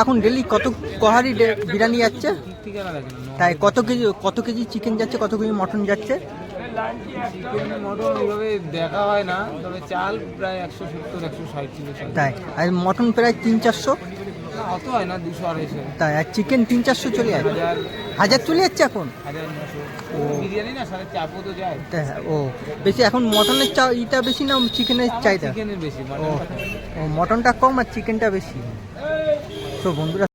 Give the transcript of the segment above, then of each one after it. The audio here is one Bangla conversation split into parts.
এখন ডেলি কহারি বিরিয়ানি যাচ্ছে? তাই কত কেজি চিকেন যাচ্ছে, কত কেজি মটন যাচ্ছে? চিকেন মটন এইভাবে দেখা হয় না, তবে চাল প্রায় 170-160 কিলো চাল। তাই আর মটন প্রায় 300-400? অত হয় না, 200-250। তাই আর চিকেন 300-400 চলে যাচ্ছে? 1000 চলে যাচ্ছে এখন? 1000-900। বিরিয়ানি না, সাথে চাপও তো যায়। ও বেশি এখন মটনের ইটা বেশি না চিকেনের চাহিদা? চিকেনের বেশি, ও মটনটা কম আর চিকেনটা বেশি। তো বন্ধুরা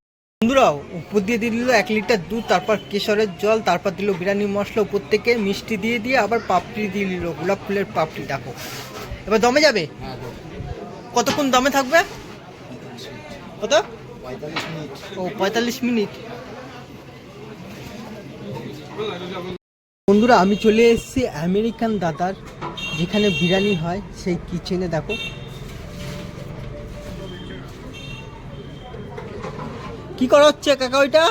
উপর দিয়ে দিল 1 লিটার দুধ, তারপর কেশরের জল, তারপর দিল বিরিয়ানি মশলা, উপর থেকে মিষ্টি দিয়ে আবার পাপড়ি দিয়ে দিল, গোলাপ ফুলের পাপড়ি। দেখো এবার দমে যাবে। কতক্ষণ দমে থাকবে? কত? 45 মিনিট। ও 45 মিনিট। বন্ধুরা আমি চলে এসেছি আমেরিকান দাদার যেখানে বিরিয়ানি হয় সেই কিচেনে। দেখো কি করা হচ্ছে কাকা ওইটা?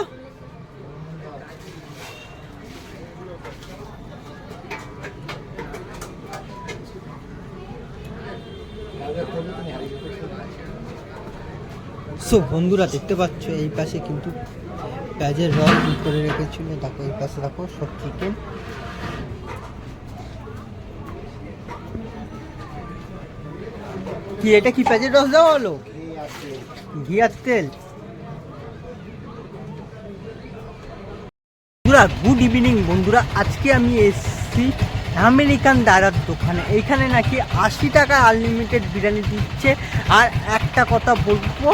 সো বন্ধুরা দেখতে পাচ্ছ এই পাশে কিন্তু পেঁয়াজের রস করে রেখেছিল। দেখো এই পাশে দেখো সব চিকেন। কি এটা কি পেঁয়াজের রস দেওয়া হলো? ঘি আর তেল। বন্ধুরা গুড ইভিনিং বন্ধুরা, আজকে আমি এসেছি আমেরিকান দাদার দোকানে। এইখানে নাকি 80 টাকা আনলিমিটেড বিরিয়ানি দিচ্ছে। আর একটা কথা বলবো,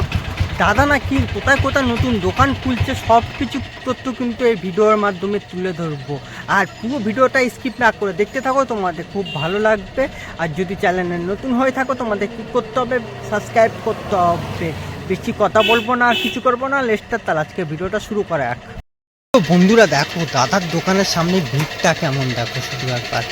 দাদা নাকি কোথায় কোথায় নতুন দোকান খুলছে, সব কিছু তথ্য কিন্তু এই ভিডিওর মাধ্যমে তুলে ধরবো। আর পুরো ভিডিওটা স্কিপ না করে দেখতে থাকো, তোমাদের খুব ভালো লাগবে। আর যদি চ্যানেলে নতুন হয়ে থাকো তোমাদের কী করতে হবে? সাবস্ক্রাইব করতে হবে। বেশি কথা বলবো না আর কিছু করবো না, লেস্টার তার আজকে ভিডিওটা শুরু করা এক। বন্ধুরা দেখো দাদার দোকানের সামনে ভিড়টা কেমন, দেখো শুধু একবার।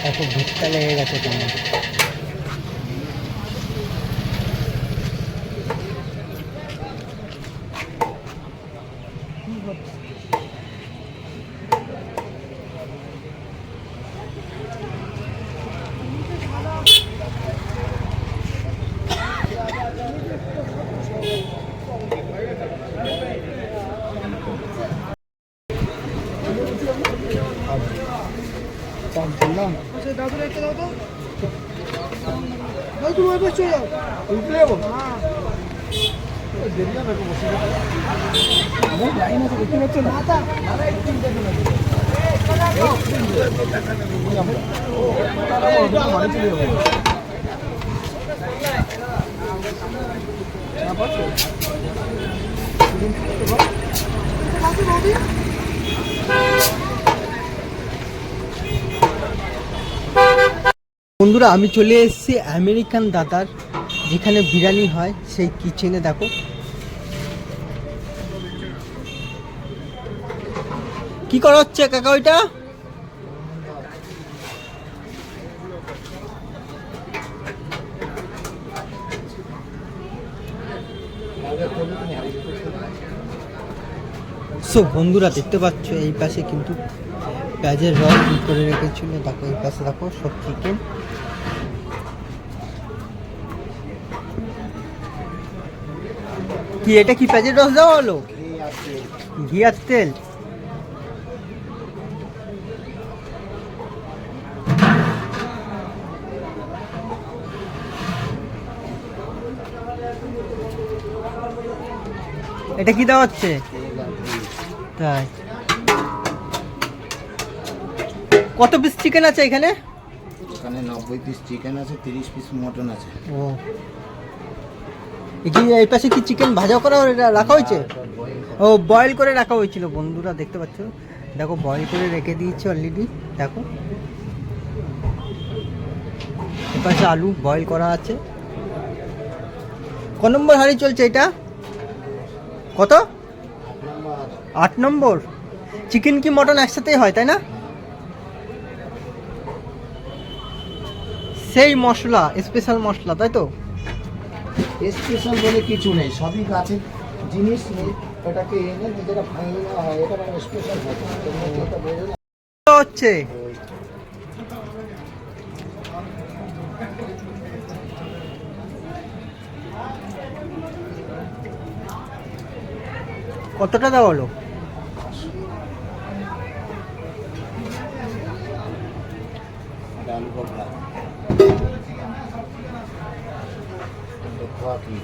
দেখো ভিড়টা লেগে গেছে কেমন। বন্ধুরা আমি চলে এসেছি আমেরিকান দাদার যেখানে বিরিয়ানি হয় সেই কিচেনে। দেখো কি করা হচ্ছে কাকা ওইটা? সো বন্ধুরা দেখতে পাচ্ছ এই পাশে কিন্তু পেঁয়াজের রস করে রেখেছিল। দেখো এই পাশে দেখো সব চিকেন। কি এটা কি পেঁয়াজের রস দেওয়া হলো? ঘি আর তেল। এটা কি দেওয়া হচ্ছে? তাই কত পিস চিকেন আছে এখানে? এখানে 90 পিস চিকেন আছে, 30 পিস মটন আছে। ও এই পাশে কি চিকেন ভাজা করা রাখা হয়েছে? ও বয়েল করে রাখা হয়েছিল। বন্ধুরা দেখতে পাচ্ছ দেখো বয়েল করে রেখে দিয়েছি অলরেডি। দেখো এই পাশে আলু বয়েল করা আছে। ক নম্বর হাঁড়ি চলছে এটা? কত? 8 নম্বর। চিকেন কি মটন একসাথেই হয় তাই না? সেই মশলা স্পেশাল মশলা তাই তো? স্পেশাল বলে কিছু নেই, সবই গাছের জিনিস। এটাকে এনে যেটা ভাঙিয়ে নেওয়া হয়, এটা স্পেশাল হয়। হচ্ছে? কতটা দেওয়া হলো? আলু পকোড়া খোয়া কি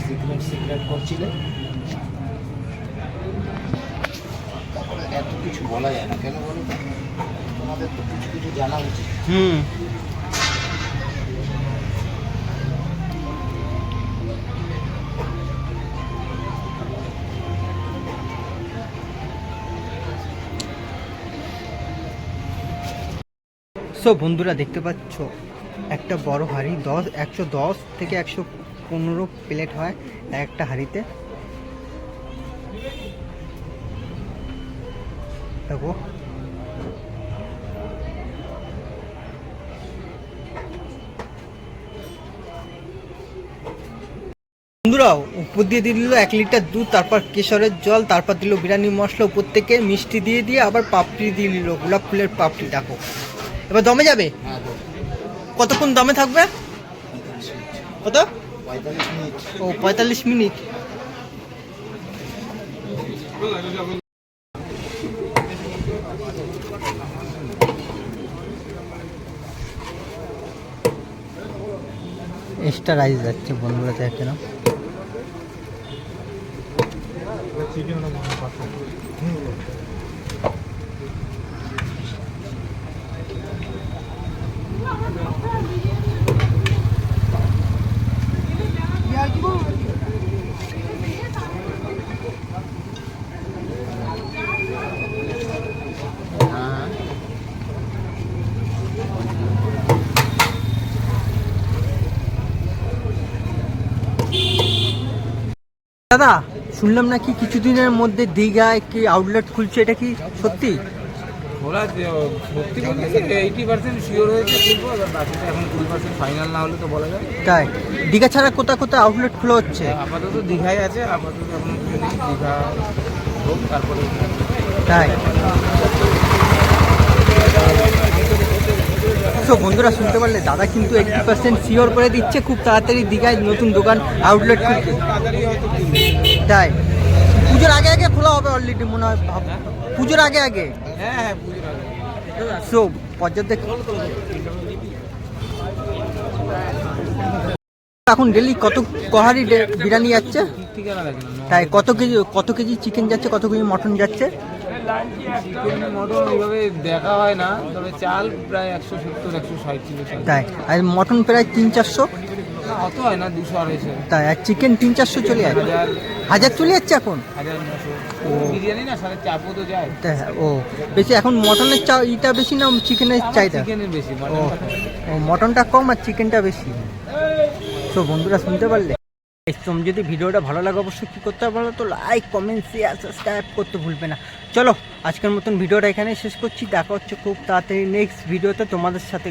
সিক্রেট সিক্রেট করছিলে, এত কিছু বলা যায় না কেন বলো তো? তোমাদের তো কিছু কিছু জানা উচিত। সো বন্ধুরা দেখতে পাচ্ছ একটা বড় হাঁড়ি 110 থেকে 115 প্লেট হয় একটা হাঁড়িতে। দেখো বন্ধুরা, উপর দিয়ে দিল 1 লিটার দুধ, তারপর কেশরের জল, তারপর দিল বিরিয়ানি মশলা, উপর থেকে মিষ্টি দিয়ে আবার পাপড়ি দিয়ে দিল, গোলাপ ফুলের পাপড়ি। দেখো এবার দমে যাবে। কতক্ষণ দমে থাকবে? কত? 45 মিনিট। ও 45 মিনিট। এক্সট্রা রাইস যাচ্ছে বন্ধুরা, দেখে না। দাদা শুনলাম নাকি কিছুদিনের মধ্যে দীঘায় কি আউটলেট খুলছে, এটা কি সত্যি? ওরা সত্যি বলতে 80% শিওর হয়েছে, কিন্তু এবার বাকিটা এখন 20% ফাইনাল না হলে তো বলা যায়। তাই দীঘা ছাড়া কোথায় কোথায় আউটলেট খোলা হচ্ছে? আপাতত দীঘায় আছে, আপাতত এখন দীঘা হোক তারপরে। তাই তো বন্ধুরা শুনতে পারলে, দাদা কিন্তু 80% শিওর করে দিচ্ছে খুব তাড়াতাড়ি দীঘায় নতুন দোকান আউটলেট খুলছে। তাই পুজোর আগে আগে খোলা হবে অলরেডি মনে হয়, পুজোর আগে আগে। হ্যাঁ পুজোর আগে। সো পর্যটক এখন ডেলি কত কহারি বিরিয়ানি যাচ্ছে? ঠিকানা দেখে না। তাই কত কেজি চিকেন যাচ্ছে, কত কেজি মটন যাচ্ছে? চিকেন মটন ওইভাবে দেখা হয় না, তবে চাল প্রায় 170-160 কিলো চাল। তাই আর মটন প্রায় 300-400? না, অত হয় না, 200-250। তাই আর চিকেন 300-400 চলে যাচ্ছে, 1000 চলে যাচ্ছে এখন। 1900 বিরিয়ানি না, সাথে চাপও তো যায়। তাই ও বেশি এখন মটনের ইটা বেশি না চিকেনের চাহিদা? চিকেনের বেশি, ও মটনটা কম আর চিকেনটা বেশি। তো বন্ধুরা শুনতে পারলে, তুমি যদি ভিডিওটা ভালো লাগে অবশ্যই কী করতে পারো, তো লাইক কমেন্ট শেয়ার সাবস্ক্রাইব করতে ভুলবে না। চলো আজকের মতন ভিডিওটা এখানে শেষ করছি, দেখা হচ্ছে খুব তাড়াতাড়ি নেক্সট ভিডিওতে তোমাদের সাথে।